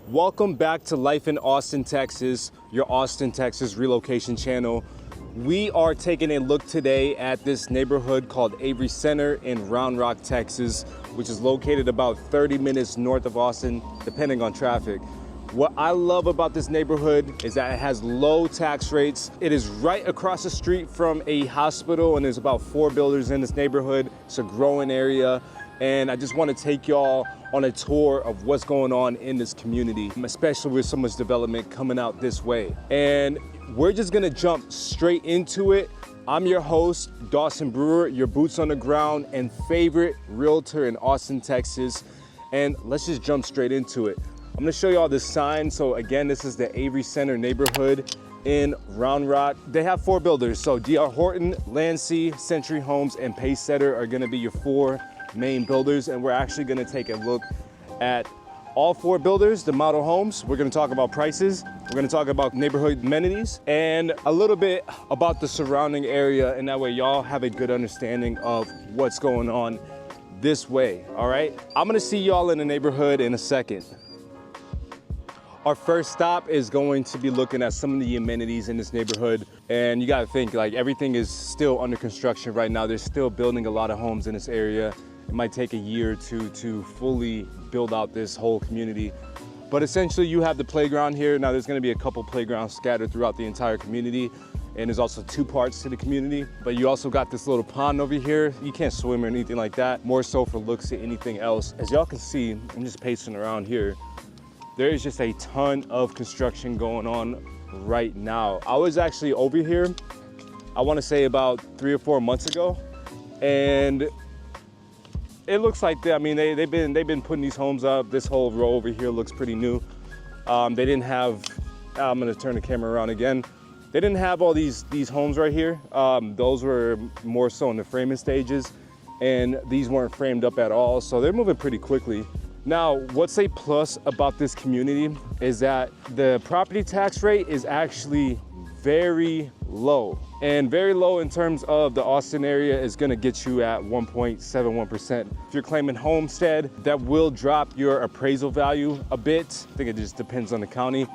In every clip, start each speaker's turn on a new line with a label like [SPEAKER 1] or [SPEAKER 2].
[SPEAKER 1] Welcome back to Life in Austin, Texas, your Austin, Texas relocation channel. We are taking a look today at this neighborhood called Avery Centre in Round Rock, Texas, which is located about 30 minutes north of Austin, depending on traffic. What I love about this neighborhood is that it has low tax rates. It is right across the street from a hospital, and there's about 4 builders in this neighborhood. It's a growing area. And I just want to take y'all on a tour of what's going on in this community, especially with so much development coming out this way. And we're just gonna jump straight into it. I'm your host, Dawson Brewer, your boots on the ground and favorite realtor in Austin, Texas. And let's just jump straight into it. I'm gonna show y'all this sign. So again, this is the Avery Centre neighborhood in Round Rock. They have 4 builders. So D.R. Horton, Landsea, Century Homes, and Pacesetter are gonna be your 4 main builders, and we're actually going to take a look at all 4 builders, the model homes. We're going to talk about prices, we're going to talk about neighborhood amenities, and a little bit about the surrounding area, and that way y'all have a good understanding of what's going on this way. All right, I'm going to see y'all in the neighborhood in a second. Our first stop is going to be looking at some of the amenities in this neighborhood. And you gotta think, like, everything is still under construction right now. They're still building a lot of homes in this area. It might take a year or two to fully build out this whole community. But essentially you have the playground here. Now there's gonna be a couple playgrounds scattered throughout the entire community. And there's also 2 parts to the community. But you also got this little pond over here. You can't swim or anything like that. More so for looks than anything else. As y'all can see, I'm just pacing around here. There is just a ton of construction going on right now. I was actually over here, I wanna say about 3 or 4 months ago. And it looks like they've been putting these homes up. This whole row over here looks pretty new. They didn't have, I'm gonna turn the camera around again. They didn't have all these homes right here. Those were more so in the framing stages, and these weren't framed up at all. So they're moving pretty quickly. Now, what's a plus about this community is that the property tax rate is actually very low. And very low in terms of the Austin area is gonna get you at 1.71%. If you're claiming homestead, that will drop your appraisal value a bit. I think it just depends on the county.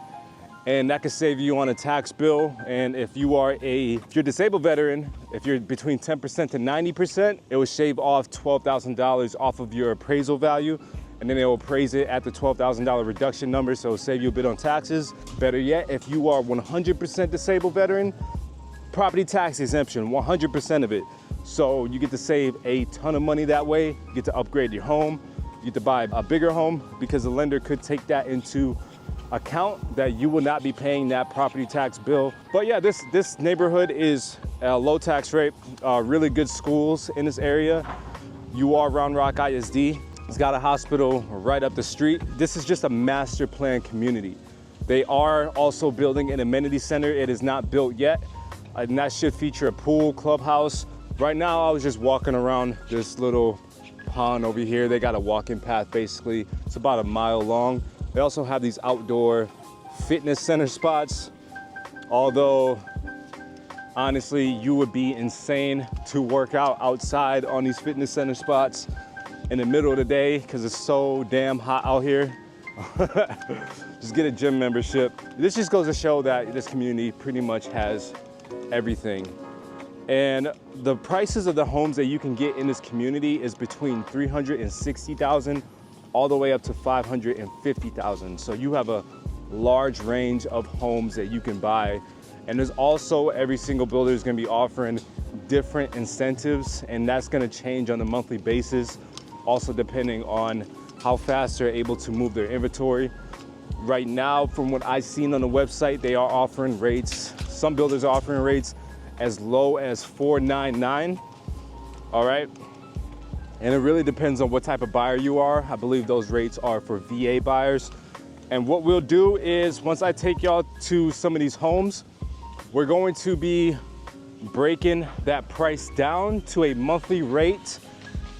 [SPEAKER 1] And that could save you on a tax bill. And if you're a disabled veteran, if you're between 10% to 90%, it will shave off $12,000 off of your appraisal value. And then they will appraise it at the $12,000 reduction number, so it'll save you a bit on taxes. Better yet, if you are 100% disabled veteran, property tax exemption, 100% of it. So you get to save a ton of money that way. You get to upgrade your home. You get to buy a bigger home because the lender could take that into account, that you will not be paying that property tax bill. But yeah, this neighborhood is a low tax rate, really good schools in this area. You are Round Rock ISD. It's got a hospital right up the street. This is just a master plan community. They are also building an amenity center. It is not built yet, and that should feature a pool, clubhouse. Right now, I was just walking around this little pond over here. They got a walking path, basically. It's about 1 mile long. They also have these outdoor fitness center spots. Although, honestly, you would be insane to work out outside on these fitness center spots in the middle of the day because it's so damn hot out here. Just get a gym membership. This just goes to show that this community pretty much has everything. And the prices of the homes that you can get in this community is between $360,000 all the way up to $550,000. So you have a large range of homes that you can buy. And there's also, every single builder is gonna be offering different incentives, and that's gonna change on a monthly basis, also depending on how fast they're able to move their inventory. Right now, from what I've seen on the website, they are offering rates. Some builders are offering rates as low as $499, all right? And it really depends on what type of buyer you are. I believe those rates are for VA buyers. And what we'll do is, once I take y'all to some of these homes, we're going to be breaking that price down to a monthly rate,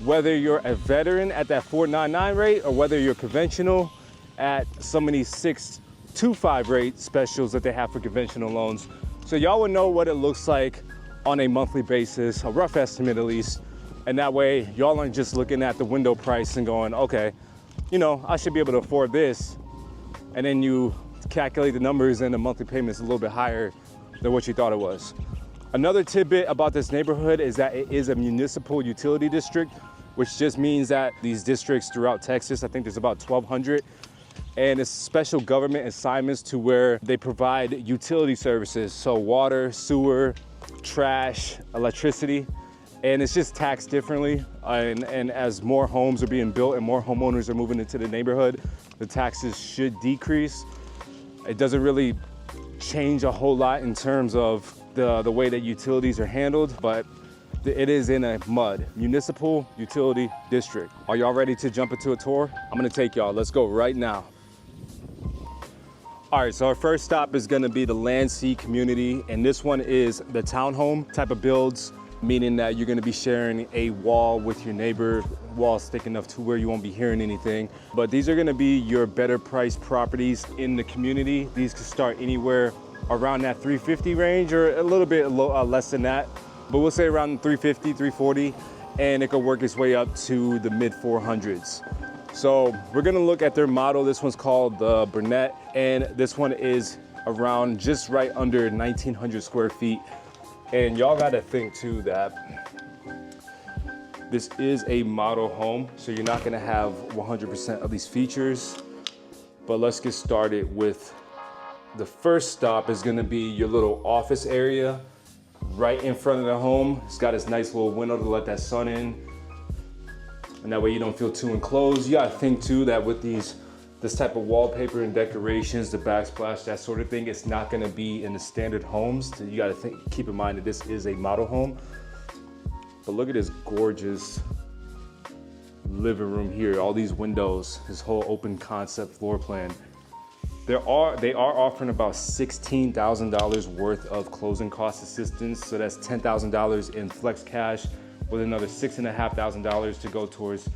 [SPEAKER 1] whether you're a veteran at that $499 rate or whether you're conventional at some of these 625 rate specials that they have for conventional loans. So y'all would know what it looks like on a monthly basis, a rough estimate at least. And that way y'all aren't just looking at the window price and going, okay, you know, I should be able to afford this. and then you calculate the numbers and the monthly payment is a little bit higher than what you thought it was. Another tidbit about this neighborhood is that it is a municipal utility district, which just means that these districts throughout Texas, I think there's about 1,200, and it's special government assignments to where they provide utility services. So water, sewer, trash, electricity, and it's just taxed differently. And as more homes are being built and more homeowners are moving into the neighborhood, the taxes should decrease. It doesn't really change a whole lot in terms of the way that utilities are handled, but it is in a municipal utility district. Are y'all ready to jump into a tour? I'm gonna take y'all, let's go right now. All right, so our first stop is gonna be the Land Sea community, and this one is the townhome type of builds, meaning that you're gonna be sharing a wall with your neighbor, walls thick enough to where you won't be hearing anything. But these are gonna be your better priced properties in the community. These could start anywhere around that 350 range or a little bit less than that, but we'll say around 350, 340, and it could work its way up to the mid 400s. So we're gonna look at their model. This one's called the Burnett, and this one is around just right under 1,900 square feet. And y'all gotta think too that this is a model home, so you're not gonna have 100% of these features. But let's get started with the first stop is gonna be your little office area right in front of the home. It's got this nice little window to let that sun in, and that way you don't feel too enclosed. You gotta think too that with this type of wallpaper and decorations, the backsplash, that sort of thing, it's not gonna be in the standard homes. So you gotta keep in mind that this is a model home. But look at this gorgeous living room here, all these windows, this whole open concept floor plan. They are offering about $16,000 worth of closing cost assistance. So that's $10,000 in flex cash with another $6,500 to go towards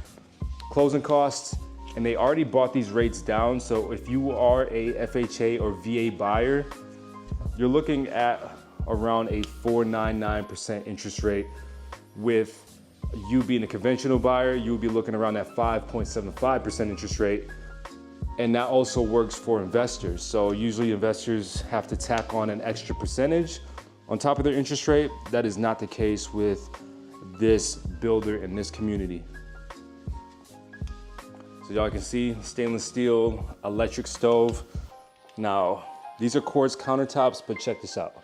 [SPEAKER 1] closing costs. And they already brought these rates down. So if you are a FHA or VA buyer, you're looking at around a 4.99% interest rate. With you being a conventional buyer, you'll be looking around that 5.75% interest rate. And that also works for investors. So usually investors have to tack on an extra percentage on top of their interest rate. That is not the case with this builder in this community. So y'all can see stainless steel, electric stove. Now, these are quartz countertops, but check this out.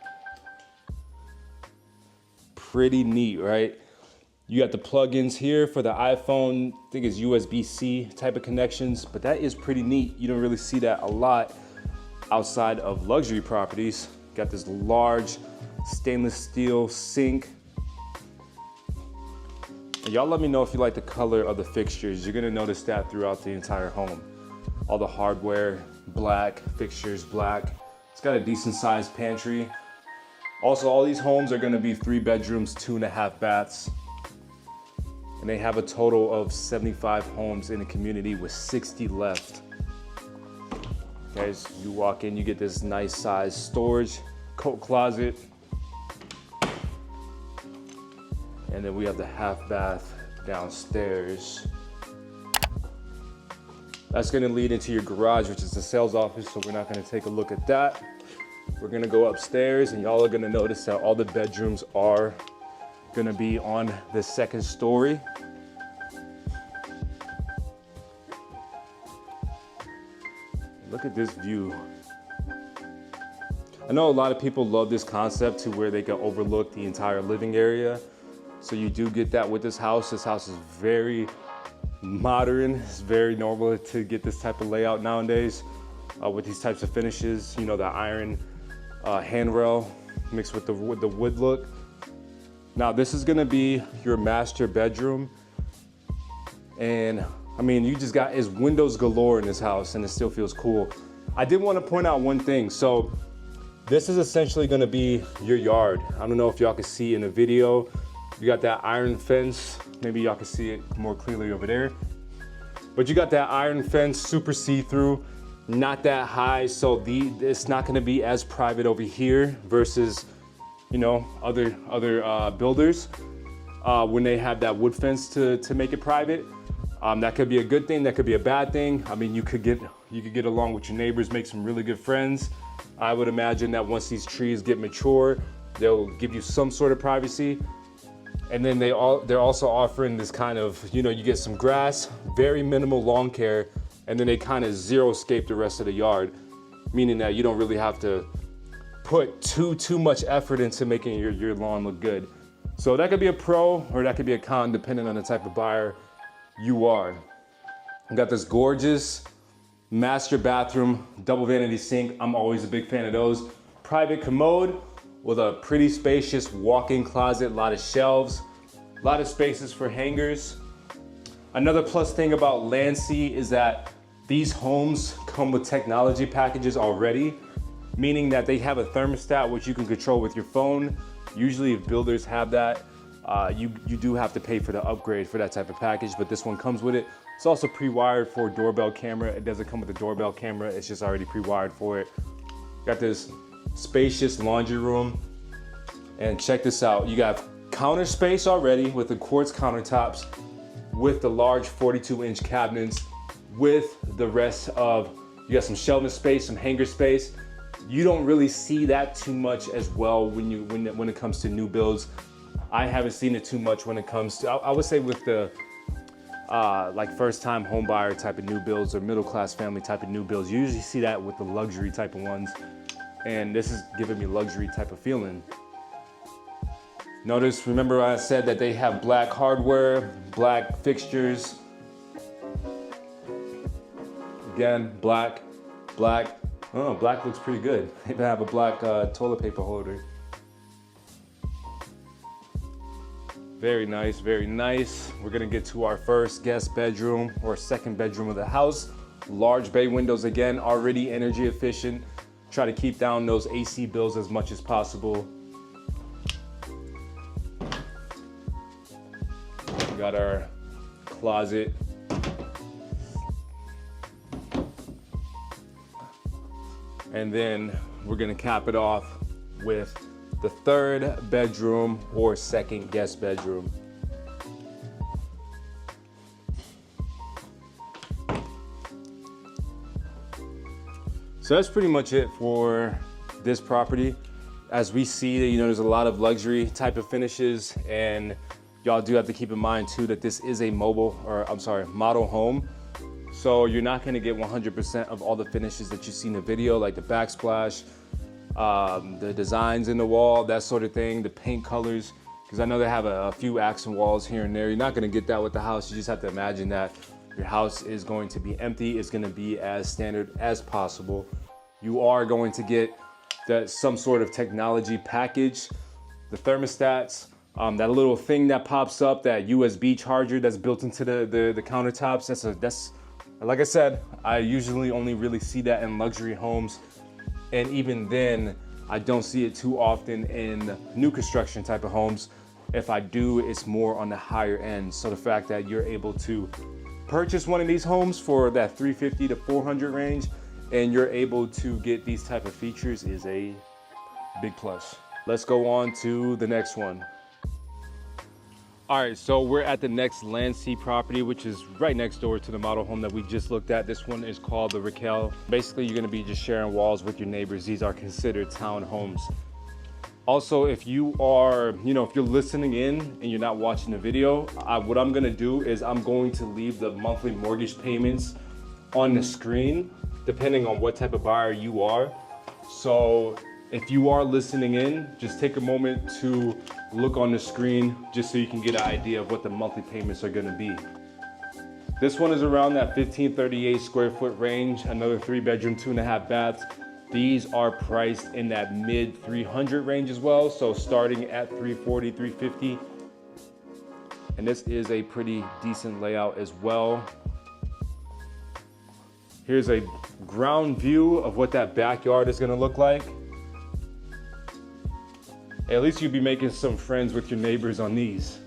[SPEAKER 1] Pretty neat, right? You got the plugins here for the iPhone. I think it's USB-C type of connections, but that is pretty neat. You don't really see that a lot outside of luxury properties. Got this large stainless steel sink. And y'all let me know if you like the color of the fixtures. You're gonna notice that throughout the entire home. All the hardware, black, fixtures, black. It's got a decent sized pantry. Also, all these homes are gonna be 3 bedrooms, 2.5 baths. And they have a total of 75 homes in the community with 60 left. Guys, you walk in, you get this nice size storage, coat closet. And then we have the half bath downstairs. That's gonna lead into your garage, which is the sales office, so we're not gonna take a look at that. We're gonna go upstairs, and y'all are gonna notice that all the bedrooms are gonna be on the second story. Look at this view. I know a lot of people love this concept to where they can overlook the entire living area. So you do get that with this house. This house is very modern. It's very normal to get this type of layout nowadays with these types of finishes. You know, the iron handrail mixed with the wood look. Now this is gonna be your master bedroom. And I mean, you just got, is windows galore in this house and it still feels cool. I did wanna point out one thing. So this is essentially gonna be your yard. I don't know if y'all can see in the video. You got that iron fence. Maybe y'all can see it more clearly over there. But you got that iron fence, super see-through, not that high. So it's not gonna be as private over here versus, you know, other builders when they have that wood fence to make it private. That could be a good thing, that could be a bad thing. I mean, you could get along with your neighbors, make some really good friends. I would imagine that once these trees get mature, they'll give you some sort of privacy. And then they're also offering this kind of, you get some grass, very minimal lawn care, and then they kind of zero-scape the rest of the yard, meaning that you don't really have to put too much effort into making your lawn look good. So that could be a pro or that could be a con, depending on the type of buyer you are. We got this gorgeous master bathroom, double vanity sink. I'm always a big fan of those. Private commode with a pretty spacious walk-in closet, a lot of shelves, a lot of spaces for hangers. Another plus thing about Landsea is that these homes come with technology packages already, meaning that they have a thermostat which you can control with your phone. Usually if builders have that, you do have to pay for the upgrade for that type of package, but this one comes with it. It's also pre-wired for a doorbell camera. It doesn't come with a doorbell camera, it's just already pre-wired for it. Got this spacious laundry room, and check this out. You got counter space already with the quartz countertops, with the large 42-inch cabinets, with the rest of, you got some shelving space, some hanger space. You don't really see that too much as well when it comes to new builds. I haven't seen it too much when it comes to, I would say with the like first-time home buyer type of new builds or middle-class family type of new builds. You usually see that with the luxury type of ones, and this is giving me luxury type of feeling. Notice, remember I said that they have black hardware, black fixtures. Again, black. Oh, black looks pretty good. They even have a black toilet paper holder. Very nice, very nice. We're gonna get to our first guest bedroom or second bedroom of the house. Large bay windows again, already energy efficient. Try to keep down those AC bills as much as possible. We got our closet. And then we're gonna cap it off with the third bedroom or second guest bedroom. So that's pretty much it for this property. As we see, there's a lot of luxury type of finishes, and y'all do have to keep in mind too that this is a model home. So you're not gonna get 100% of all the finishes that you see in the video, like the backsplash, the designs in the wall, that sort of thing, the paint colors, because I know they have a few accent walls here and there. You're not gonna get that with the house. You just have to imagine that your house is going to be empty. It's gonna be as standard as possible. You are going to get some sort of technology package, the thermostats, that little thing that pops up, that USB charger that's built into the countertops. That's like I said, I usually only really see that in luxury homes. And even then, I don't see it too often in new construction type of homes. If I do, it's more on the higher end. So the fact that you're able to purchase one of these homes for that $350 to $400 range, and you're able to get these type of features is a big plus. Let's go on to the next one. All right, so we're at the next Landsea property, which is right next door to the model home that we just looked at. This one is called the Raquel. Basically, you're gonna be just sharing walls with your neighbors. These are considered townhomes. Also, if you are, if you're listening in and you're not watching the video, what I'm gonna do is I'm going to leave the monthly mortgage payments on the screen, depending on what type of buyer you are. So if you are listening in, just take a moment to look on the screen just so you can get an idea of what the monthly payments are gonna be. This one is around that 1538 square foot range, another 3-bedroom, 2.5 baths. These are priced in that mid 300 range as well, so starting at 340, 350. And this is a pretty decent layout as well. Here's a ground view of what that backyard is gonna look like. At least you'll be making some friends with your neighbors on these.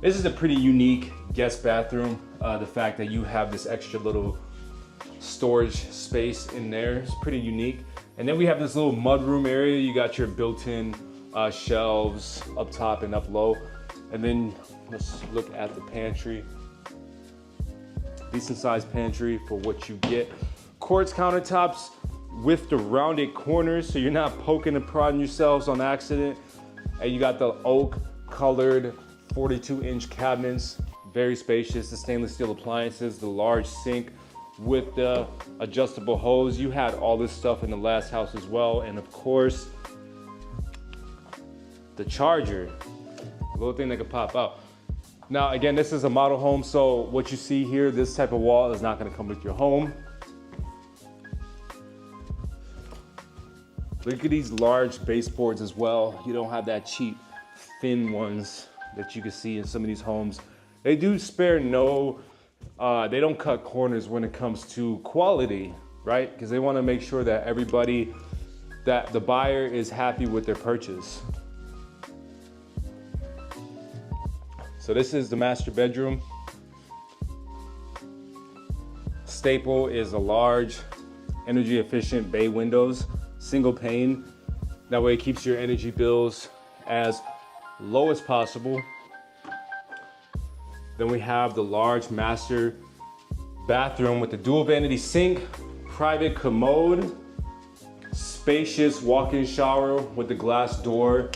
[SPEAKER 1] This is a pretty unique guest bathroom. The fact that you have this extra little storage space in there is pretty unique. And then we have this little mudroom area. You got your built-in shelves up top and up low. And then let's look at the pantry. Decent sized pantry for what you get. Quartz countertops with the rounded corners, so you're not poking and prodding yourselves on accident. And you got the oak colored 42-inch cabinets, very spacious. The stainless steel appliances, the large sink with the adjustable hose. You had all this stuff in the last house as well. And of course, the charger, little thing that could pop out. Now, again, this is a model home, so what you see here, this type of wall is not gonna come with your home. Look at these large baseboards as well. You don't have that cheap, thin ones that you can see in some of these homes. They do spare no, they don't cut corners when it comes to quality, right? Because they wanna make sure that everybody, that the buyer is happy with their purchase. So this is the master bedroom. Staple is a large, energy efficient bay windows, single pane. That way it keeps your energy bills as low as possible. Then we have the large master bathroom with the dual vanity sink, private commode, spacious walk-in shower with the glass door,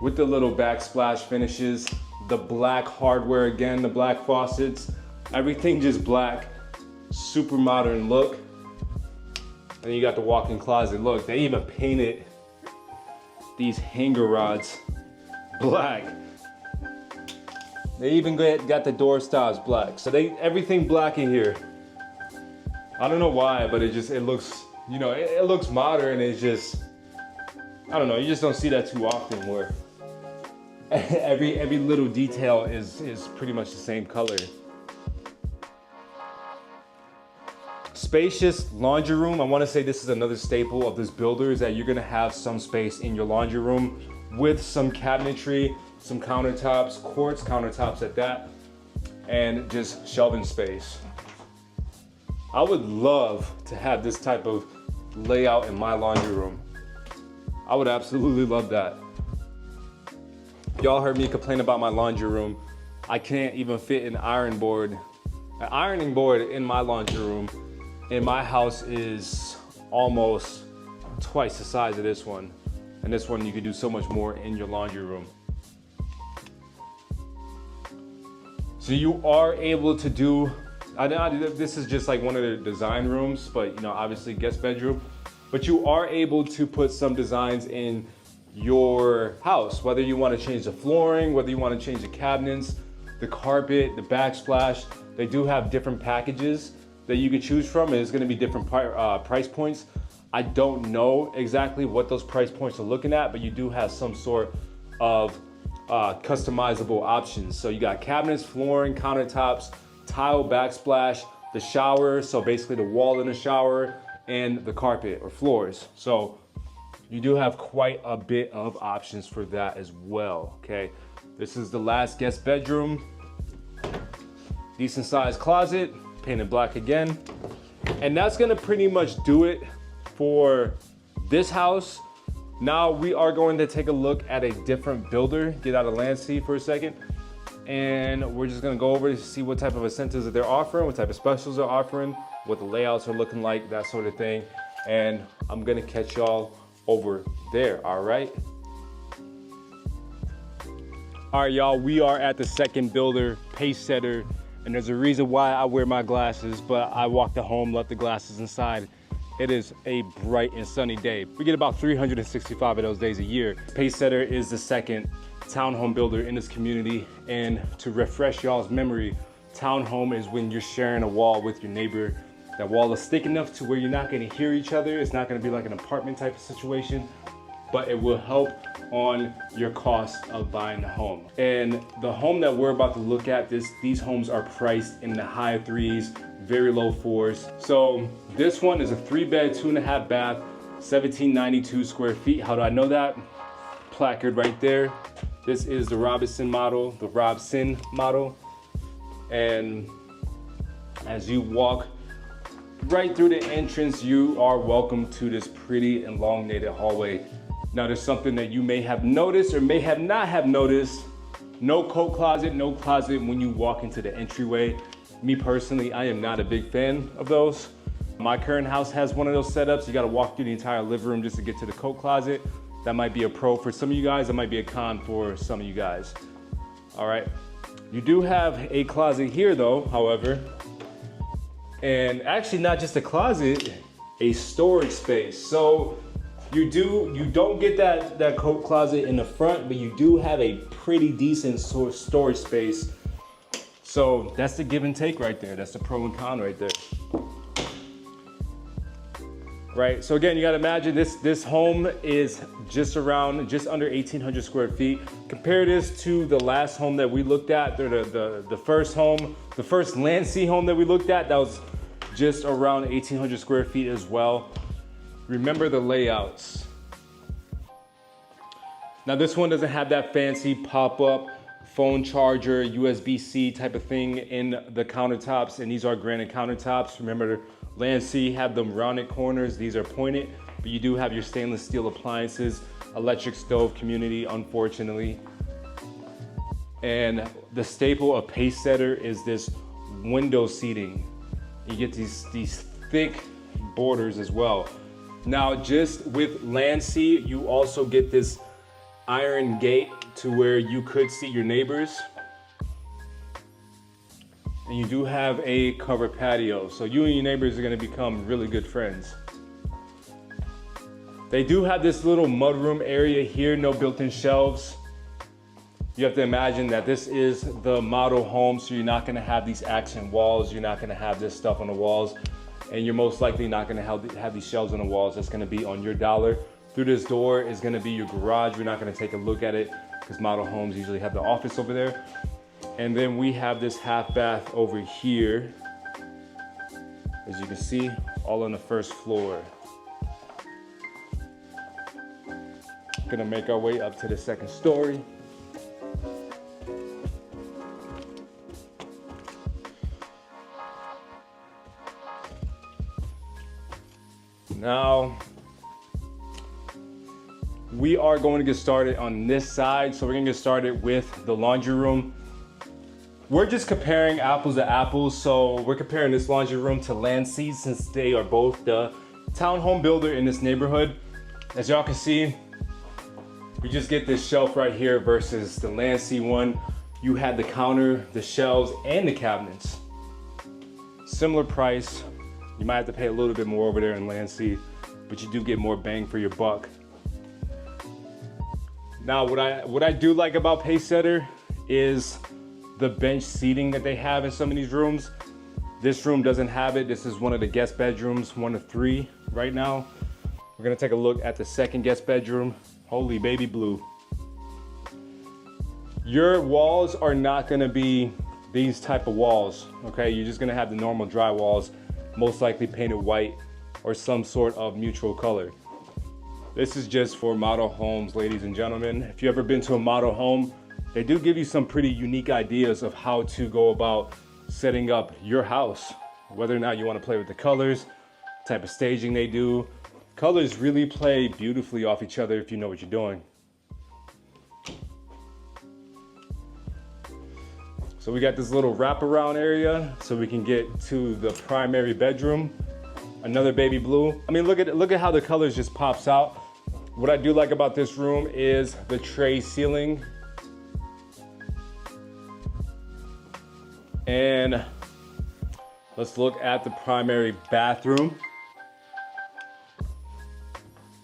[SPEAKER 1] with the little backsplash finishes, the black hardware again, the black faucets, everything just black, super modern look. And you got the walk-in closet. Look, they even painted these hanger rods black. They even got the door stops black. So everything black in here. I don't know why, but it looks, you know, it looks modern. It's just, I don't know, you just don't see that too often where every little detail is pretty much the same color. Spacious laundry room. I want to say this is another staple of this builder, is that you're going to have some space in your laundry room with some cabinetry, some countertops, quartz countertops at that, and just shelving space. I would love to have this type of layout in my laundry room. I would absolutely love that. Y'all heard me complain about my laundry room. I can't even fit an ironing board in my laundry room. And my house is almost twice the size of this one. And this one, you could do so much more in your laundry room. So you are able to do, this is just like one of the design rooms, but you know, obviously guest bedroom. But you are able to put some designs in your house, whether you want to change the flooring, whether you want to change the cabinets, the carpet, the backsplash. They do have different packages that you can choose from, and it's going to be different price points. I don't know exactly what those price points are looking at, but you do have some sort of customizable options. So you got cabinets, flooring, countertops, tile backsplash, the shower, so basically the wall in the shower, and the carpet or floors. So you do have quite a bit of options for that as well, okay? This is the last guest bedroom. Decent sized closet, painted black again. And that's gonna pretty much do it for this house. Now we are going to take a look at a different builder, get out of Landsea for a second. And we're just gonna go over to see what type of incentives that they're offering, what type of specials they're offering, what the layouts are looking like, that sort of thing. And I'm gonna catch y'all over there, all right? All right, y'all, we are at the second builder, Pacesetter, and there's a reason why I wear my glasses, but I walked the home, left the glasses inside. It is a bright and sunny day. We get about 365 of those days a year. Pacesetter is the second townhome builder in this community, and to refresh y'all's memory, townhome is when you're sharing a wall with your neighbor. That wall is thick enough to where you're not gonna hear each other. It's not gonna be like an apartment type of situation, but it will help on your cost of buying the home. And the home that we're about to look at, these homes are priced in the high threes, very low fours. So this one is a 3-bed, 2.5 bath, 1792 square feet. How do I know that? Placard right there. This is the Robson model. And as you walk right through the entrance, you are welcome to this pretty elongated hallway. Now there's something that you may have noticed or may have not have noticed. No coat closet, no closet when you walk into the entryway. Me personally, I am not a big fan of those. My current house has one of those setups. You gotta walk through the entire living room just to get to the coat closet. That might be a pro for some of you guys. That might be a con for some of you guys. All right. You do have a closet here though, however. And actually not just a closet, a storage space. So you don't get that coat closet in the front, but you do have a pretty decent storage space. So that's the give and take right there. That's the pro and con right there. Right, so again, you gotta imagine this home is just under 1,800 square feet. Compare this to the last home that we looked at, the first home, the first Landsea home that we looked at, that was just around 1,800 square feet as well. Remember the layouts. Now this one doesn't have that fancy pop-up phone charger, USB-C type of thing in the countertops, and these are granite countertops. Remember, Landsea have them rounded corners, these are pointed, but you do have your stainless steel appliances, electric stove community, unfortunately. And the staple of Pacesetter is this window seating. You get these thick borders as well. Now, just with Landsea, you also get this iron gate to where you could see your neighbors. And you do have a covered patio, so you and your neighbors are gonna become really good friends. They do have this little mudroom area here, no built-in shelves. You have to imagine that this is the model home, so you're not gonna have these accent walls, you're not gonna have this stuff on the walls, and you're most likely not gonna have these shelves on the walls. That's gonna be on your dollar. Through this door is gonna be your garage. We're not gonna take a look at it because model homes usually have the office over there. And then we have this half bath over here. As you can see, all on the first floor. Gonna make our way up to the second story. Now, we are going to get started on this side. So we're gonna get started with the laundry room. We're just comparing apples to apples. So we're comparing this laundry room to Landsea since they are both the townhome builder in this neighborhood. As y'all can see, we just get this shelf right here versus the Landsea one. You had the counter, the shelves, and the cabinets. Similar price. You might have to pay a little bit more over there in Landsea, but you do get more bang for your buck. Now, what I do like about Pacesetter is the bench seating that they have in some of these rooms. This room doesn't have it. This is one of the guest bedrooms, one of three right now. We're gonna take a look at the second guest bedroom. Holy baby blue. Your walls are not gonna be these type of walls, okay? You're just gonna have the normal dry walls, most likely painted white or some sort of neutral color. This is just for model homes, ladies and gentlemen. If you've ever been to a model home, they do give you some pretty unique ideas of how to go about setting up your house, whether or not you want to play with the colors, type of staging they do. Colors really play beautifully off each other if you know what you're doing. So we got this little wraparound area so we can get to the primary bedroom. Another baby blue. I mean, look at how the colors just pops out. What I do like about this room is the tray ceiling. And let's look at the primary bathroom.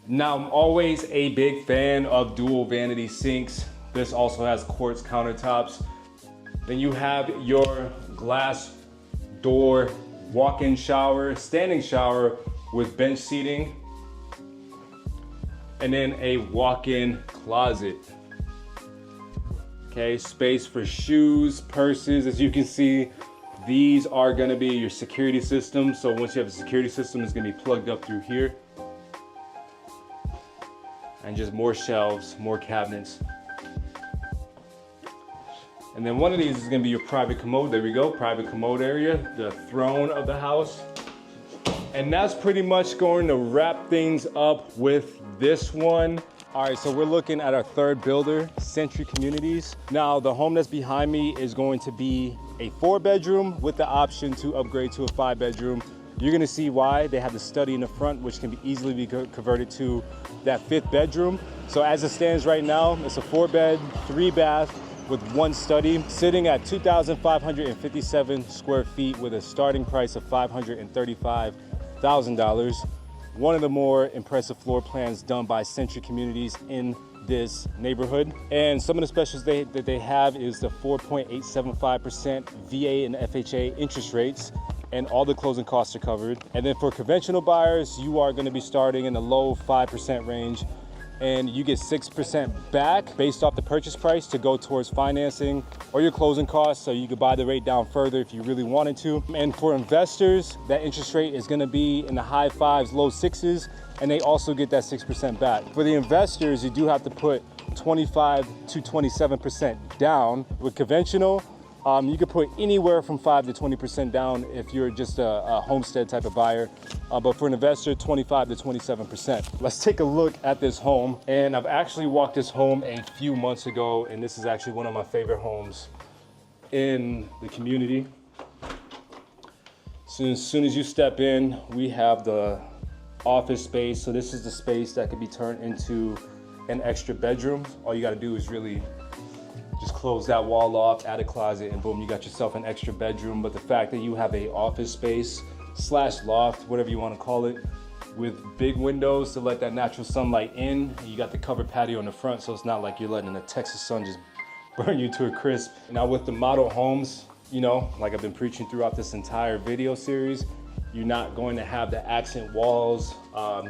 [SPEAKER 1] Now, I'm always a big fan of dual vanity sinks. This also has quartz countertops. Then you have your glass door, walk-in shower, standing shower with bench seating, and then a walk-in closet. Okay, space for shoes, purses. As you can see, these are gonna be your security system. So once you have a security system, it's gonna be plugged up through here. And just more shelves, more cabinets. And then one of these is gonna be your private commode. There we go, private commode area, the throne of the house. And that's pretty much going to wrap things up with this one. All right, so we're looking at our third builder, Century Communities. Now, the home that's behind me is going to be a 4-bedroom with the option to upgrade to a 5-bedroom. You're gonna see why. They have the study in the front, which can easily be converted to that 5th bedroom. So as it stands right now, it's a 4-bed, 3-bath with 1 study, sitting at 2,557 square feet with a starting price of $535,000. One of the more impressive floor plans done by Century Communities in this neighborhood. And some of the specials that they have is the 4.875% VA and FHA interest rates, and all the closing costs are covered. And then for conventional buyers, you are gonna be starting in the low 5% range, and you get 6% back based off the purchase price to go towards financing or your closing costs, so you could buy the rate down further if you really wanted to. And for investors, that interest rate is gonna be in the high 5s, low 6s, and they also get that 6% back. For the investors, you do have to put 25 to 27% down. With conventional, you could put anywhere from 5 to 20% down if you're just a homestead type of buyer. But for an investor, 25 to 27%. Let's take a look at this home. And I've actually walked this home a few months ago, and this is actually one of my favorite homes in the community. So as soon as you step in, we have the office space. So this is the space that could be turned into an extra bedroom. All you gotta do is really just close that wall off, add a closet, and boom, you got yourself an extra bedroom. But the fact that you have a office space slash loft, whatever you want to call it, with big windows to let that natural sunlight in, you got the covered patio in the front, so it's not like you're letting the Texas sun just burn you to a crisp. Now with the model homes, you know, like I've been preaching throughout this entire video series, you're not going to have the accent walls.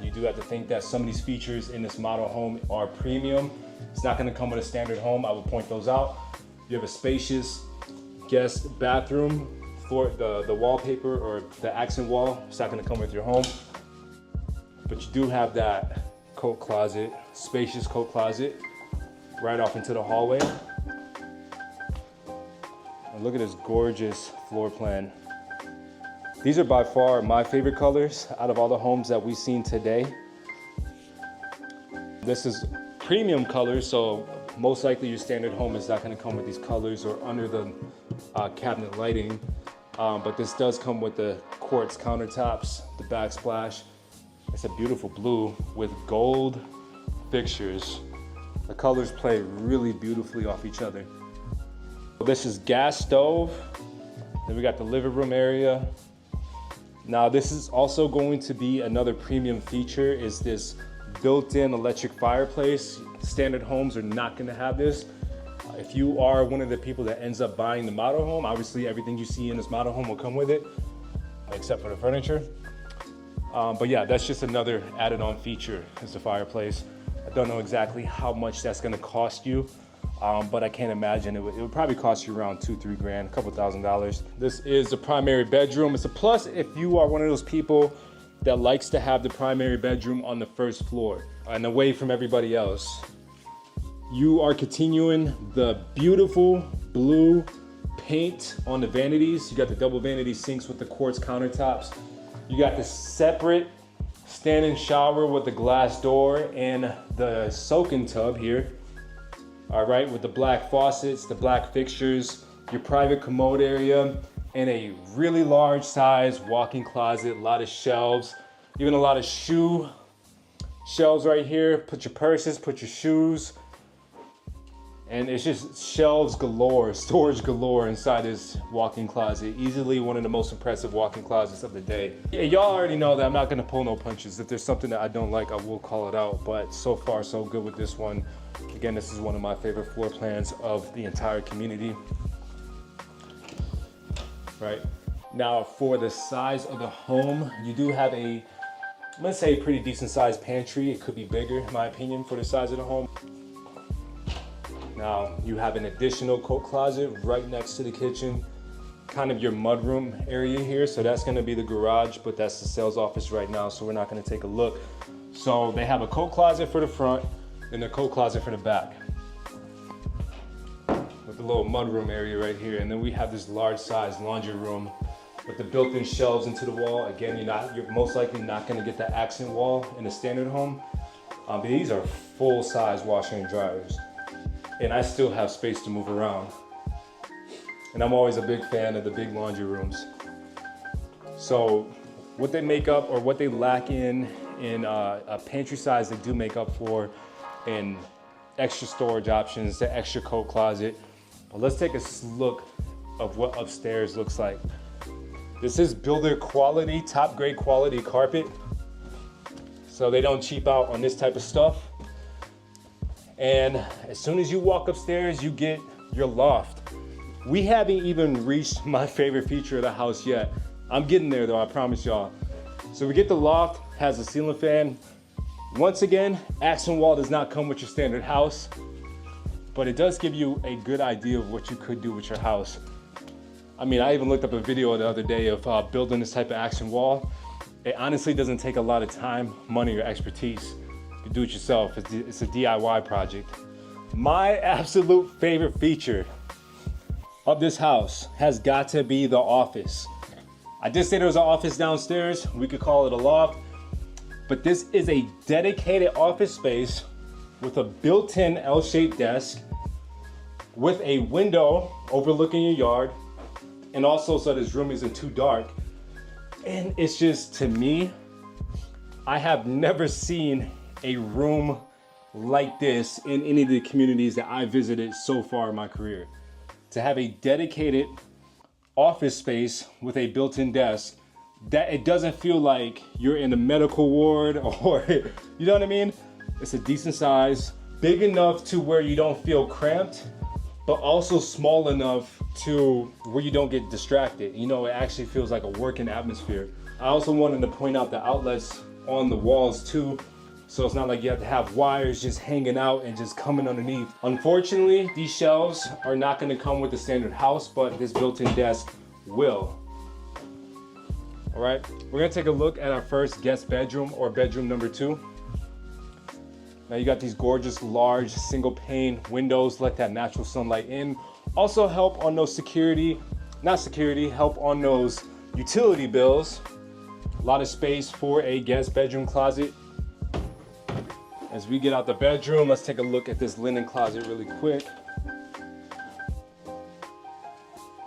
[SPEAKER 1] You do have to think that some of these features in this model home are premium. It's not gonna come with a standard home. I would point those out. You have a spacious guest bathroom. For the wallpaper or the accent wall, it's not gonna come with your home. But you do have that coat closet, spacious coat closet, right off into the hallway. And look at this gorgeous floor plan. These are by far my favorite colors out of all the homes that we've seen today. This is premium colors, so most likely your standard home is not gonna come with these colors or under the cabinet lighting. But this does come with the quartz countertops, the backsplash. It's a beautiful blue with gold fixtures. The colors play really beautifully off each other. This is gas stove. Then we got the living room area. Now this is also going to be another premium feature, is this built-in electric fireplace. Standard homes are not gonna have this. If you are one of the people that ends up buying the model home, obviously everything you see in this model home will come with it, except for the furniture. But yeah, that's just another added on feature, is the fireplace. I don't know exactly how much that's gonna cost you, but I can't imagine it would probably cost you around $2-3 grand, a couple $1,000s. This is the primary bedroom. It's a plus if you are one of those people that likes to have the primary bedroom on the first floor and away from everybody else. You are continuing the beautiful blue paint on the vanities. You got the double vanity sinks with the quartz countertops. You got the separate standing shower with the glass door and the soaking tub here. All right, with the black faucets, the black fixtures, your private commode area, and a really large size walk-in closet, a lot of shelves, even a lot of shoe shelves right here. Put your purses, put your shoes, and it's just shelves galore, storage galore inside this walk-in closet. Easily one of the most impressive walk-in closets of the day. Yeah, y'all already know that I'm not gonna pull no punches. If there's something that I don't like, I will call it out, but so far so good with this one. Again, this is one of my favorite floor plans of the entire community. Right, now for the size of the home, you do have a, I'm gonna say, a pretty decent sized pantry. It could be bigger, in my opinion, for the size of the home. Now, you have an additional coat closet right next to the kitchen, kind of your mudroom area here. So that's gonna be the garage, but that's the sales office right now, so we're not gonna take a look. So they have a coat closet for the front and a coat closet for the back, with the little mudroom area right here. And then we have this large size laundry room with the built-in shelves into the wall. Again, you're most likely not gonna get the accent wall in a standard home. These are full-size washer and dryers, and I still have space to move around. And I'm always a big fan of the big laundry rooms. So what they make up, or what they lack in a pantry size, they do make up for in extra storage options, the extra coat closet. But let's take a look of what upstairs looks like. This is builder quality, top grade quality carpet. So they don't cheap out on this type of stuff. And as soon as you walk upstairs, you get your loft. We haven't even reached my favorite feature of the house yet. I'm getting there though, I promise y'all. So we get the loft, has a ceiling fan. Once again, accent wall does not come with your standard house, but it does give you a good idea of what you could do with your house. I mean, I even looked up a video the other day of building this type of accent wall. It honestly doesn't take a lot of time, money, or expertise. You can do it yourself. It's a DIY project. My absolute favorite feature of this house has got to be the office. I did say there was an office downstairs. We could call it a loft, but this is a dedicated office space with a built-in L-shaped desk with a window overlooking your yard, and also so this room isn't too dark. And it's just, to me, I have never seen a room like this in any of the communities that I visited so far in my career. To have a dedicated office space with a built-in desk, that it doesn't feel like you're in a medical ward, or, you know what I mean? It's a decent size, big enough to where you don't feel cramped, but also small enough to where you don't get distracted. You know, it actually feels like a working atmosphere. I also wanted to point out the outlets on the walls too, so it's not like you have to have wires just hanging out and just coming underneath. Unfortunately, these shelves are not gonna come with the standard house, but this built-in desk will. All right, we're gonna take a look at our first guest bedroom, or bedroom number 2. Now you got these gorgeous large single pane windows, let that natural sunlight in. Also help on those help on those utility bills. A lot of space for a guest bedroom closet. As we get out the bedroom, let's take a look at this linen closet really quick.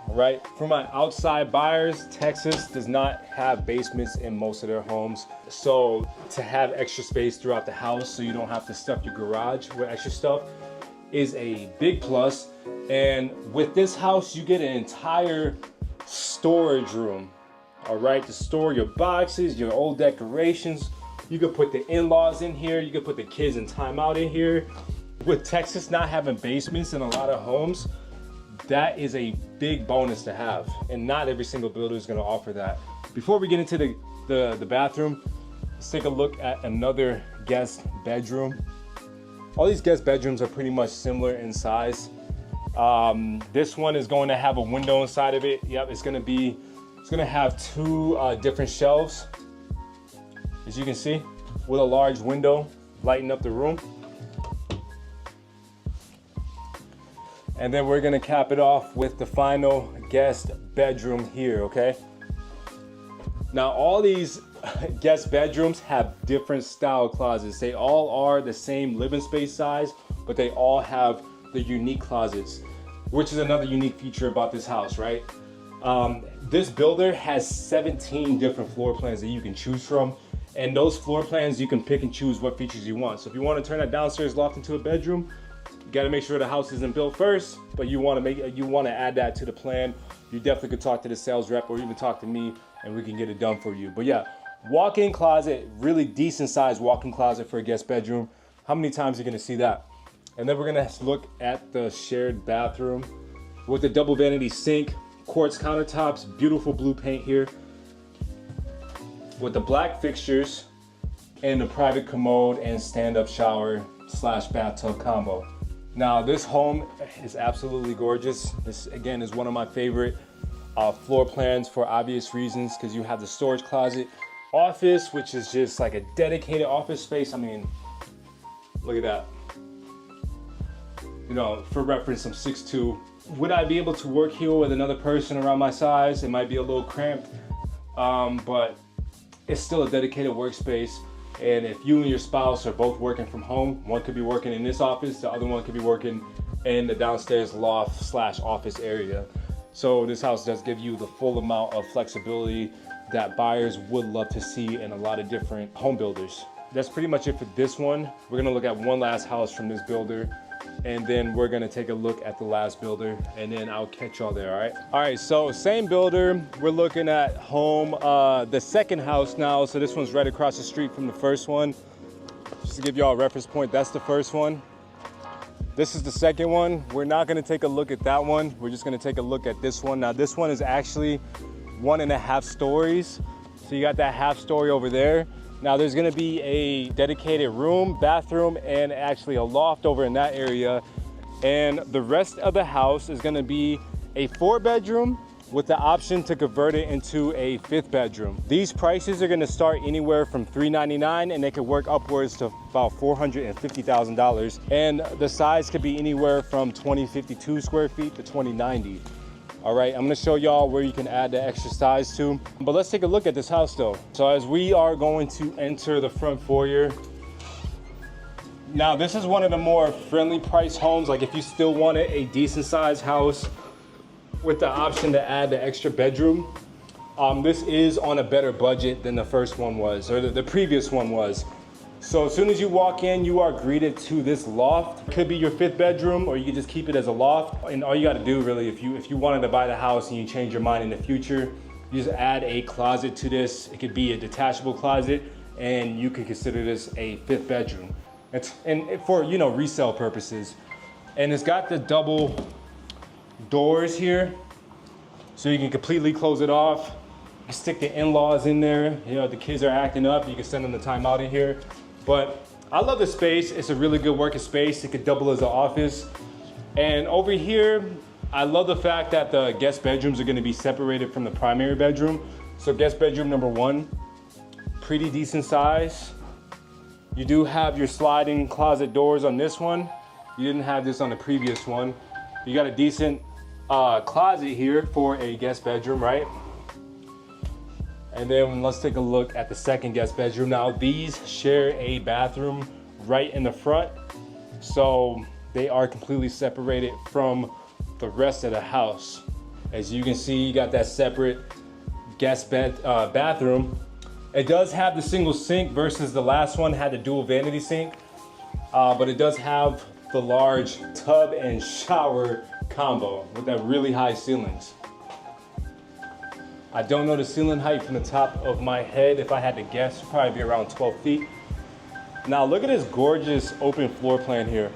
[SPEAKER 1] All right, for my outside buyers, Texas does not have basements in most of their homes. So to have extra space throughout the house so you don't have to stuff your garage with extra stuff is a big plus. And with this house, you get an entire storage room, all right, to store your boxes, your old decorations. You could put the in-laws in here. You could put the kids in timeout in here. With Texas not having basements in a lot of homes, that is a big bonus to have, and not every single builder is going to offer that. Before we get into the bathroom, let's take a look at another guest bedroom. All these guest bedrooms are pretty much similar in size. This one is going to have a window inside of it. Yep, it's going to have 2 different shelves, as you can see, with a large window lighting up the room. And then we're gonna cap it off with the final guest bedroom here, okay? Now, all these guest bedrooms have different style closets. They all are the same living space size, but they all have the unique closets, which is another unique feature about this house, right? This builder has 17 different floor plans that you can choose from. And those floor plans, you can pick and choose what features you want. So if you want to turn that downstairs loft into a bedroom, you got to make sure the house isn't built first, but you want to add that to the plan. You definitely could talk to the sales rep or even talk to me, and we can get it done for you. But yeah, walk-in closet, really decent sized walk-in closet for a guest bedroom. How many times are you going to see that? And then we're going to look at the shared bathroom with the double vanity sink, quartz countertops, beautiful blue paint here, with the black fixtures and the private commode and stand-up shower / bathtub combo. Now, this home is absolutely gorgeous. This, again, is one of my favorite floor plans for obvious reasons, because you have the storage closet, office, which is just like a dedicated office space. I mean, look at that. You know, for reference, I'm 6'2". Would I be able to work here with another person around my size? It might be a little cramped, but it's still a dedicated workspace. And if you and your spouse are both working from home, one could be working in this office, the other one could be working in the downstairs loft slash office area. So this house does give you the full amount of flexibility that buyers would love to see in a lot of different home builders. That's pretty much it for this one. We're gonna look at one last house from this builder, and then we're gonna take a look at the last builder, and then I'll catch y'all there, all right? All right, so same builder. We're looking at home, the second house now. So this one's right across the street from the first one. Just to give y'all a reference point, that's the first one. This is the second one. We're not gonna take a look at that one. We're just gonna take a look at this one. Now this one is actually 1.5 stories. So you got that half story over there. Now there's gonna be a dedicated room, bathroom, and actually a loft over in that area. And the rest of the house is gonna be a 4-bedroom with the option to convert it into a 5th bedroom. These prices are gonna start anywhere from $399, and they could work upwards to about $450,000. And the size could be anywhere from 2052 square feet to 2090. All right, I'm gonna show y'all where you can add the extra size to. But let's take a look at this house though. So as we are going to enter the front foyer, now this is one of the more friendly price homes. Like if you still wanted a decent sized house with the option to add the extra bedroom, this is on a better budget than the first one was, or the previous one was. So as soon as you walk in, you are greeted to this loft. It could be your 5th bedroom, or you can just keep it as a loft. And all you gotta do really, if you wanted to buy the house and you change your mind in the future, you just add a closet to this. It could be a detachable closet, and you can consider this a 5th bedroom. And for, you know, resale purposes. And it's got the double doors here, so you can completely close it off. You can stick the in-laws in there. You know, if the kids are acting up, you can send them the time out in here. But I love the space. It's a really good working space. It could double as an office. And over here, I love the fact that the guest bedrooms are gonna be separated from the primary bedroom. So guest bedroom number 1, pretty decent size. You do have your sliding closet doors on this one. You didn't have this on the previous one. You got a decent closet here for a guest bedroom, right? And then let's take a look at the second guest bedroom. Now these share a bathroom right in the front. So they are completely separated from the rest of the house. As you can see, you got that separate guest bathroom. It does have the single sink versus the last one had the dual vanity sink. But it does have the large tub and shower combo with that really high ceilings. I don't know the ceiling height from the top of my head. If I had to guess, probably be around 12 feet. Now look at this gorgeous open floor plan here.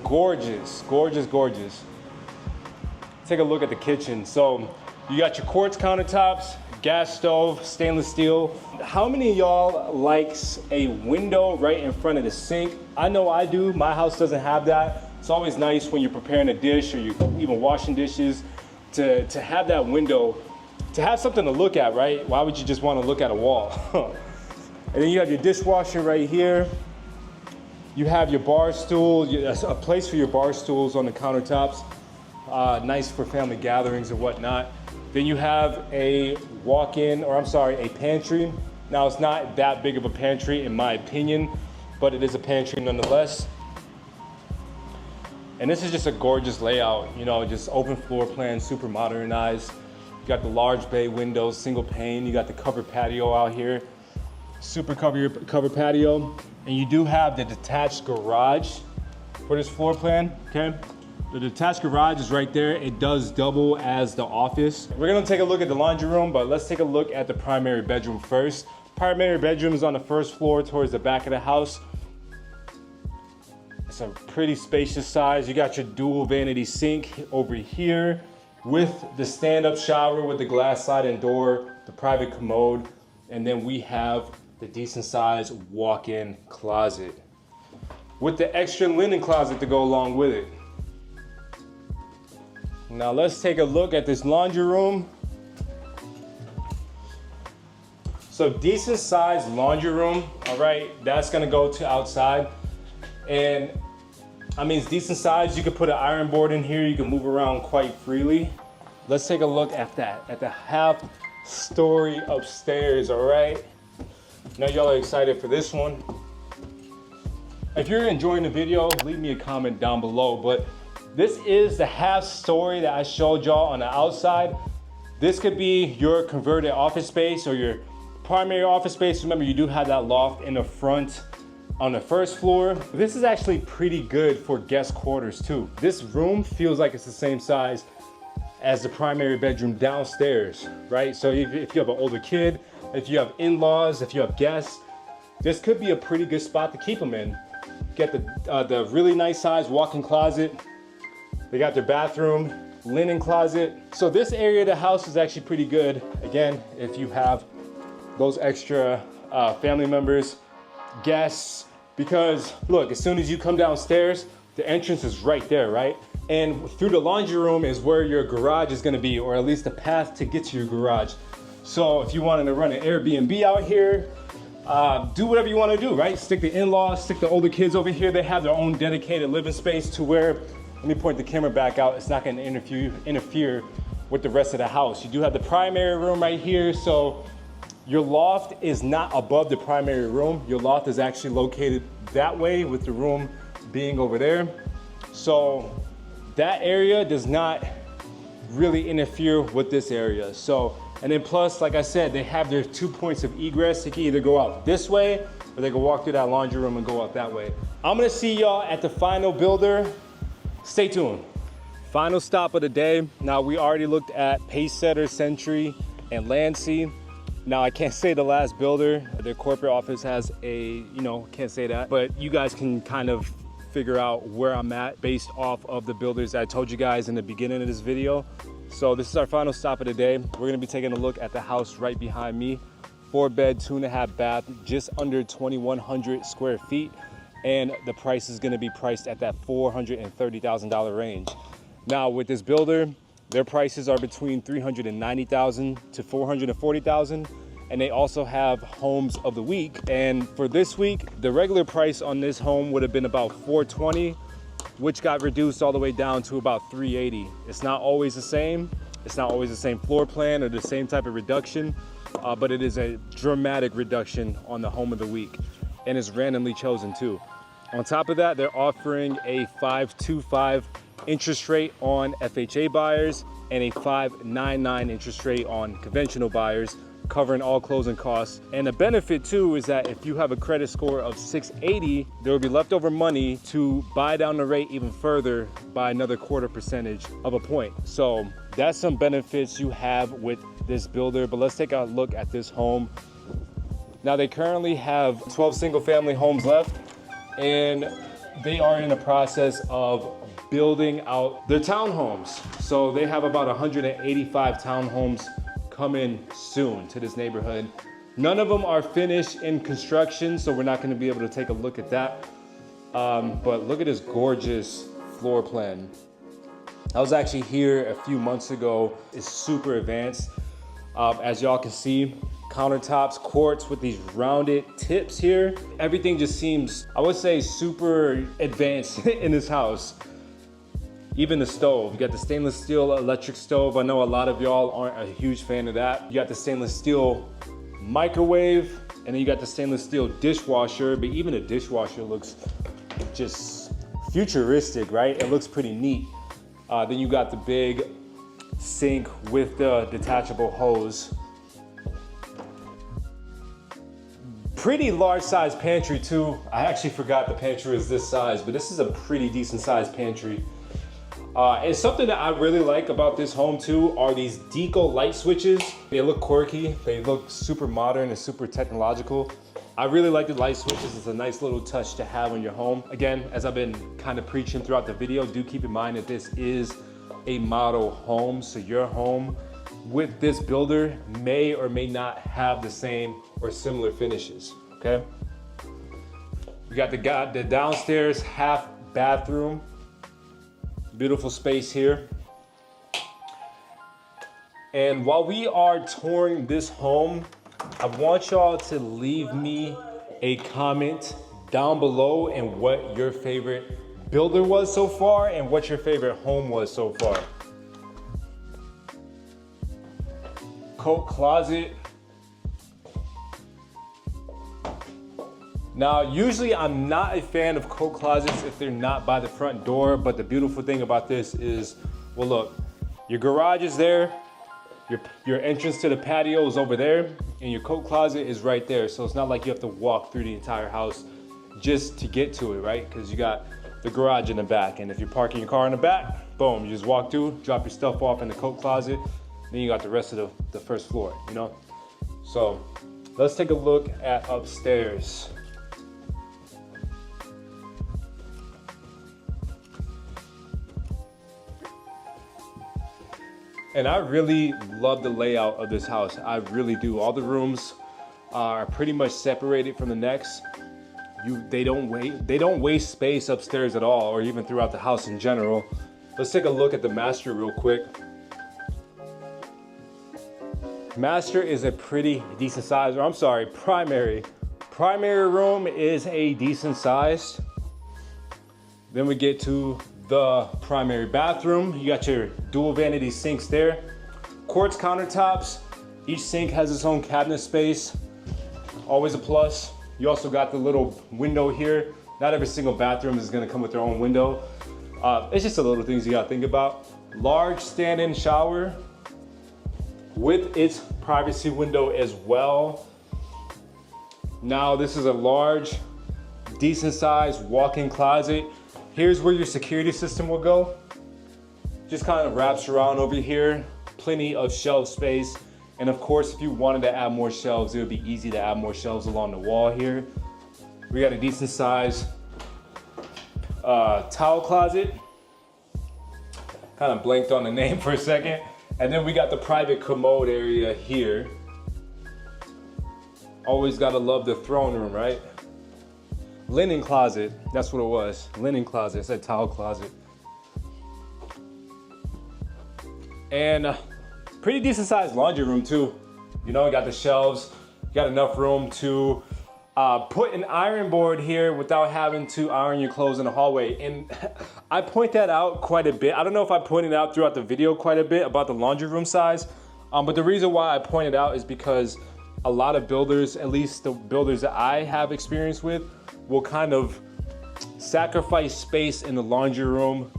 [SPEAKER 1] Gorgeous, gorgeous, gorgeous. Take a look at the kitchen. So you got your quartz countertops, gas stove, stainless steel. How many of y'all likes a window right in front of the sink? I know I do. My house doesn't have that. It's always nice when you're preparing a dish or you're even washing dishes to have that window, to have something to look at, right? Why would you just want to look at a wall? And then you have your dishwasher right here. You have your bar stool, a place for your bar stools on the countertops. Nice for family gatherings and whatnot. Then you have a walk-in, or I'm sorry, a pantry. Now it's not that big of a pantry in my opinion, but it is a pantry nonetheless. And this is just a gorgeous layout, you know, just open floor plan, super modernized. You got the large bay windows, single pane. You got the covered patio out here, super covered patio. And you do have the detached garage for this floor plan, okay? The detached garage is right there. It does double as the office. We're gonna take a look at the laundry room, but let's take a look at the primary bedroom first. Primary bedroom is on the first floor towards the back of the house. It's a pretty spacious size. You got your dual vanity sink over here with the stand-up shower with the glass sliding door, the private commode, and then we have the decent size walk-in closet with the extra linen closet to go along with it. Now let's take a look at this laundry room. So decent sized laundry room, all right, that's gonna go to outside. And I mean, it's decent size. You could put an iron board in here. You can move around quite freely. Let's take a look at that, at the half story upstairs, all right? Now y'all are excited for this one. If you're enjoying the video, leave me a comment down below, but this is the half story that I showed y'all on the outside. This could be your converted office space or your primary office space. Remember, you do have that loft in the front on the first floor. This is actually pretty good for guest quarters too. This room feels like it's the same size as the primary bedroom downstairs, right? So if you have an older kid, if you have in-laws, if you have guests, this could be a pretty good spot to keep them in. Get the really nice size walk-in closet. They got their bathroom, linen closet. So this area of the house is actually pretty good. Again, if you have those extra family members, guests, because look, as soon as you come downstairs, the entrance is right there, right? And through the laundry room is where your garage is gonna be, or at least the path to get to your garage. So if you wanted to run an Airbnb out here, do whatever you want to do, right? Stick the in-laws, stick the older kids over here. They have their own dedicated living space to where, let me point the camera back out, it's not going to interfere with the rest of the house. You do have the primary room right here, so your loft is not above the primary room. Your loft is actually located that way with the room being over there. So that area does not really interfere with this area. So, and then plus, like I said, they have their 2 points of egress. They can either go out this way or they can walk through that laundry room and go out that way. I'm gonna see y'all at the final builder. Stay tuned. Final stop of the day. Now we already looked at Avery Centre and Lancy. Now I can't say the last builder. Their corporate office has a, can't say that, but you guys can kind of figure out where I'm at based off of the builders that I told you guys in the beginning of this video. So this is our final stop of the day. We're gonna be taking a look at the house right behind me. 4-bed, 2.5 bath, just under 2,100 square feet. And the price is gonna be priced at that $430,000 range. Now with this builder, their prices are between $390,000 to $440,000. And they also have homes of the week. And for this week, the regular price on this home would have been about $420,000, which got reduced all the way down to about $380,000. It's not always the same. It's not always the same floor plan or the same type of reduction, but it is a dramatic reduction on the home of the week. And it's randomly chosen too. On top of that, they're offering a 5.25 interest rate on FHA buyers and a 5.99 interest rate on conventional buyers, covering all closing costs. And the benefit too is that if you have a credit score of 680, there will be leftover money to buy down the rate even further by another 1/4% of a point. So that's some benefits you have with this builder. But let's take a look at this home. Now they currently have 12 single family homes left, and they are in the process of building out their townhomes. So they have about 185 townhomes coming soon to this neighborhood. None of them are finished in construction, so we're not going to be able to take a look at that. But look at this gorgeous floor plan. I was actually here a few months ago. It's super advanced. As y'all can see, countertops, quartz with these rounded tips here. Everything just seems, I would say, super advanced in this house. Even the stove, you got the stainless steel electric stove. I know a lot of y'all aren't a huge fan of that. You got the stainless steel microwave, and then you got the stainless steel dishwasher, but even the dishwasher looks just futuristic, right? It looks pretty neat. Then you got the big sink with the detachable hose. Pretty large size pantry too. I actually forgot the pantry is this size, but this is a pretty decent sized pantry. And something that I really like about this home too are these deco light switches. They look quirky, they look super modern and super technological. I really like the light switches. It's a nice little touch to have in your home. Again, as I've been kind of preaching throughout the video, do keep in mind that this is a model home. So your home with this builder may or may not have the same or similar finishes, okay? We got the downstairs half bathroom. Beautiful space here. And while we are touring this home, I want y'all to leave me a comment down below and what your favorite builder was so far and what your favorite home was so far. Coat closet. Now, usually I'm not a fan of coat closets if they're not by the front door, but the beautiful thing about this is, well, look, your garage is there, your entrance to the patio is over there, and your coat closet is right there. So it's not like you have to walk through the entire house just to get to it, right? Because you got the garage in the back, and if you're parking your car in the back, boom, you just walk through, drop your stuff off in the coat closet, then you got the rest of the first floor, you know? So let's take a look at upstairs. And I really love the layout of this house. I really do. All the rooms are pretty much separated from the next. They don't waste space upstairs at all, or even throughout the house in general. Let's take a look at the master real quick. Master is a pretty decent size, or I'm sorry, primary. Primary room is a decent size. Then we get to the primary bathroom. You got your dual vanity sinks there. Quartz countertops. Each sink has its own cabinet space. Always a plus. You also got the little window here. Not every single bathroom is gonna come with their own window. It's just the little things you gotta think about. Large stand-in shower with its privacy window as well. Now this is a large, decent sized walk-in closet. Here's where your security system will go. Just kind of wraps around over here. Plenty of shelf space. And of course, if you wanted to add more shelves, it would be easy to add more shelves along the wall here. We got a decent size towel closet. Kind of blanked on the name for a second. And then we got the private commode area here. Always gotta love the throne room, right? Linen closet, that's what it was. Linen closet, it said towel closet. And pretty decent sized laundry room too. You know, you got the shelves, you got enough room to put an iron board here without having to iron your clothes in the hallway. And I point that out quite a bit. I don't know if I pointed out throughout the video quite a bit about the laundry room size, but the reason why I pointed out is because a lot of builders, at least the builders that I have experience with, will kind of sacrifice space in the laundry room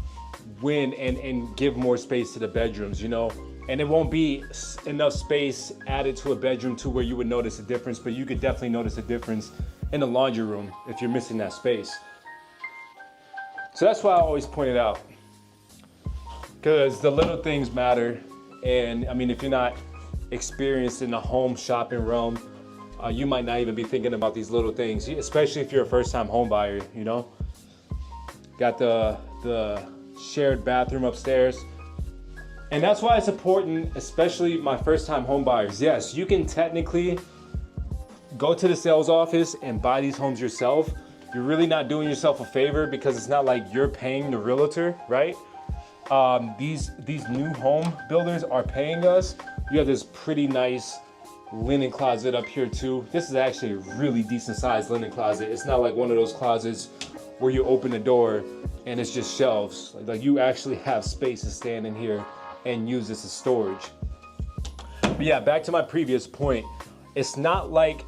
[SPEAKER 1] and give more space to the bedrooms, you know? And it won't be enough space added to a bedroom to where you would notice a difference, but you could definitely notice a difference in the laundry room if you're missing that space. So that's why I always point it out, because the little things matter. And I mean, if you're not experienced in the home shopping realm, you might not even be thinking about these little things, especially if you're a first-time home buyer, you know? Got the shared bathroom upstairs. And that's why it's important, especially my first-time home buyers. Yes, you can technically go to the sales office and buy these homes yourself. You're really not doing yourself a favor, because it's not like you're paying the realtor, right? These new home builders are paying us. You have this pretty nice linen closet up here too. This is actually a really decent sized linen closet. It's not like one of those closets where you open the door and it's just shelves. Like you actually have space to stand in here and use this as storage. But yeah, back to my previous point. It's not like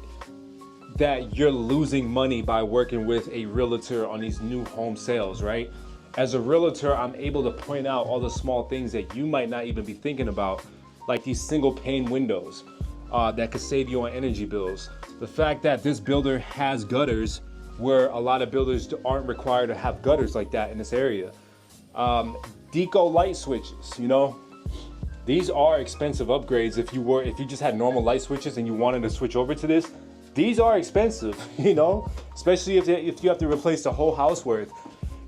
[SPEAKER 1] that you're losing money by working with a realtor on these new home sales, right? As a realtor, I'm able to point out all the small things that you might not even be thinking about, like these single pane windows. That could save you on energy bills. The fact that this builder has gutters where a lot of builders aren't required to have gutters like that in this area. Deco light switches, you know, these are expensive upgrades. If you just had normal light switches and you wanted to switch over to this, these are expensive, you know, especially if you have to replace the whole house worth.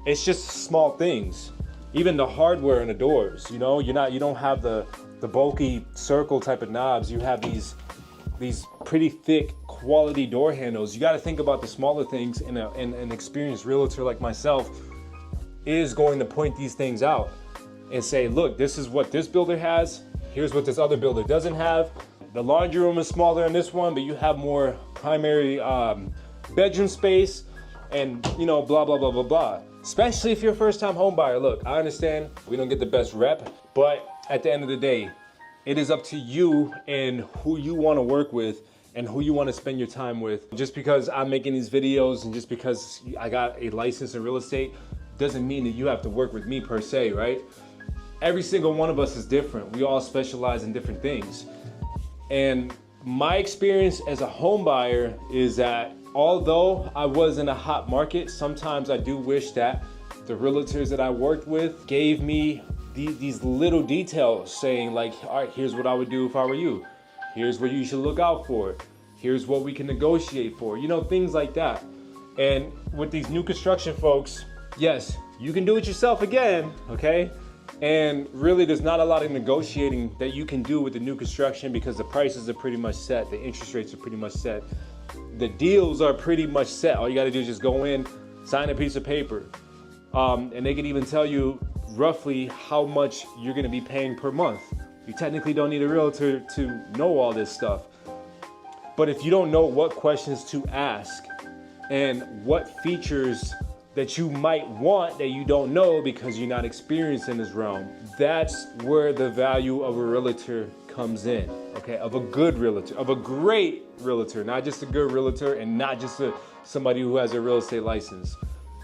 [SPEAKER 1] It's just small things. Even the hardware in the doors, you know, you don't have the bulky circle type of knobs. You have these pretty thick quality door handles. You got to think about the smaller things, and an experienced realtor like myself is going to point these things out and say, look, this is what this builder has. Here's what this other builder doesn't have. The laundry room is smaller in this one, but you have more primary bedroom space, and you know, blah, blah, blah, blah, blah. Especially if you're a first-time home buyer. Look, I understand we don't get the best rep, but at the end of the day, it is up to you and who you want to work with and who you want to spend your time with. Just because I'm making these videos and just because I got a license in real estate doesn't mean that you have to work with me per se, right? Every single one of us is different. We all specialize in different things. And my experience as a home buyer is that although I was in a hot market, sometimes I do wish that the realtors that I worked with gave me these little details saying like, all right, here's what I would do if I were you. Here's what you should look out for. Here's what we can negotiate for, you know, things like that. And with these new construction folks, yes, you can do it yourself again, okay? And really there's not a lot of negotiating that you can do with the new construction because the prices are pretty much set, the interest rates are pretty much set, the deals are pretty much set. All you gotta do is just go in, sign a piece of paper. And they can even tell you roughly how much you're gonna be paying per month. You technically don't need a realtor to know all this stuff. But if you don't know what questions to ask and what features that you might want that you don't know because you're not experienced in this realm, that's where the value of a realtor comes in, okay? Of a good realtor, of a great realtor, not just a good realtor and not just somebody who has a real estate license.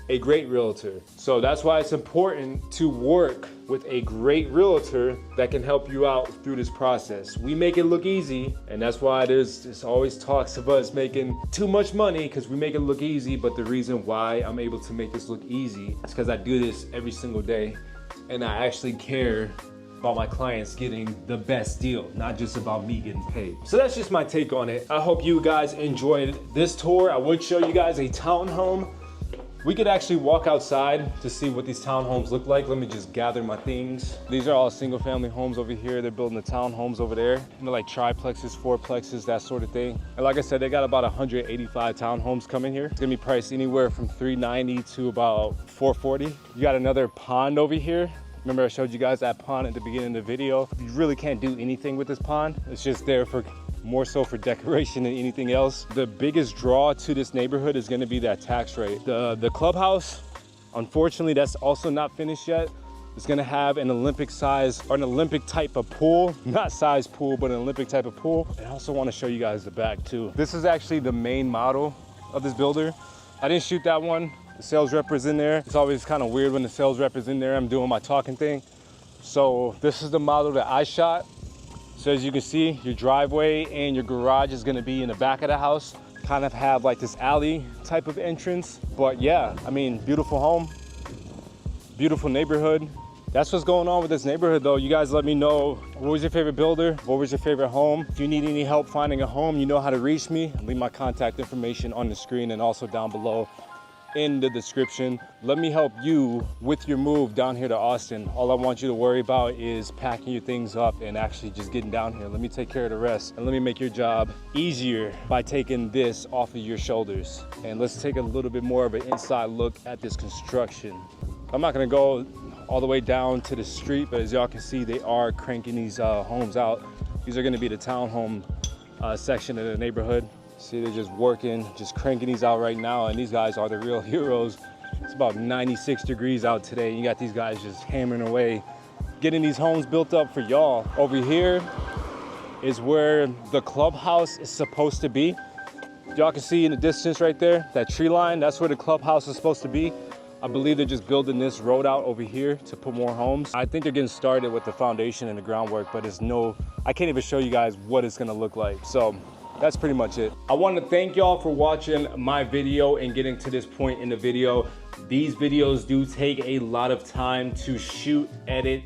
[SPEAKER 1] A great realtor. So that's why it's important to work with a great realtor that can help you out through this process. We make it look easy, and that's why there's always talks of us making too much money because we make it look easy, but the reason why I'm able to make this look easy is because I do this every single day, and I actually care about my clients getting the best deal, not just about me getting paid. So that's just my take on it. I hope you guys enjoyed this tour. I would show you guys a townhome. We could actually walk outside to see what these townhomes look like. Let me just gather my things. These are all single family homes over here. They're building the townhomes over there. And they're like triplexes, fourplexes, that sort of thing. And like I said, they got about 185 townhomes coming here. It's gonna be priced anywhere from $390 to about $440. You got another pond over here. Remember I showed you guys that pond at the beginning of the video. You really can't do anything with this pond. It's just there for more so for decoration than anything else. The biggest draw to this neighborhood is gonna be that tax rate. The clubhouse, unfortunately, that's also not finished yet. It's gonna have an Olympic size or an Olympic type of pool, not size pool, but an Olympic type of pool. And I also wanna show you guys the back too. This is actually the main model of this builder. I didn't shoot that one. The sales rep was in there. It's always kind of weird when the sales rep is in there. I'm doing my talking thing. So this is the model that I shot. So as you can see, your driveway and your garage is gonna be in the back of the house. Kind of have like this alley type of entrance. But yeah, I mean, beautiful home, beautiful neighborhood. That's what's going on with this neighborhood though. You guys let me know, what was your favorite builder? What was your favorite home? If you need any help finding a home, you know how to reach me. Leave my contact information on the screen and also down below in the description. Let me help you with your move down here to Austin. All I want you to worry about is packing your things up and actually just getting down here. Let me take care of the rest and let me make your job easier by taking this off of your shoulders. And let's take a little bit more of an inside look at this construction. I'm not gonna go all the way down to the street, but as y'all can see, they are cranking these homes out. These are gonna be the townhome section of the neighborhood. See, they're just working, just cranking these out right now, and these guys are the real heroes. It's about 96 degrees out today. You got these guys just hammering away, getting these homes built up for y'all. Over here is where the clubhouse is supposed to be. Y'all can see in the distance right there, that tree line, that's where the clubhouse is supposed to be. I believe they're just building this road out over here to put more homes. I think they're getting started with the foundation and the groundwork, but I can't even show you guys what it's gonna look like. So that's pretty much it. I want to thank y'all for watching my video and getting to this point in the video. These videos do take a lot of time to shoot, edit,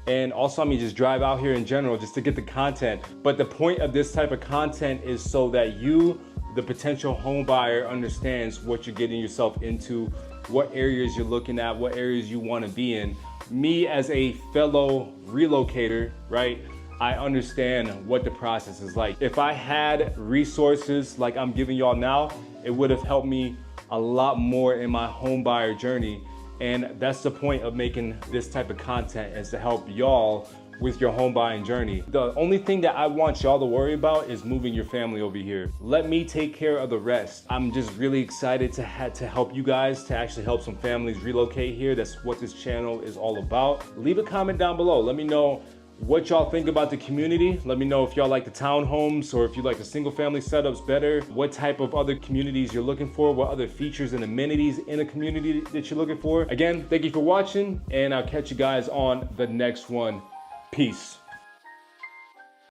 [SPEAKER 1] and also, I mean, just drive out here in general just to get the content. But the point of this type of content is so that you, the potential home buyer, understands what you're getting yourself into, what areas you're looking at, what areas you want to be in. Me as a fellow relocator, right? I understand what the process is like. If I had resources like I'm giving y'all now, it would have helped me a lot more in my home buyer journey. And that's the point of making this type of content, is to help y'all with your home buying journey. The only thing that I want y'all to worry about is moving your family over here. Let me take care of the rest. I'm just really excited to help you guys, to actually help some families relocate here. That's what this channel is all about. Leave a comment down below. Let me know what y'all think about the community. Let me know if y'all like the townhomes or if you like the single family setups better, what type of other communities you're looking for, what other features and amenities in a community that you're looking for. Again, thank you for watching, and I'll catch you guys on the next one. Peace.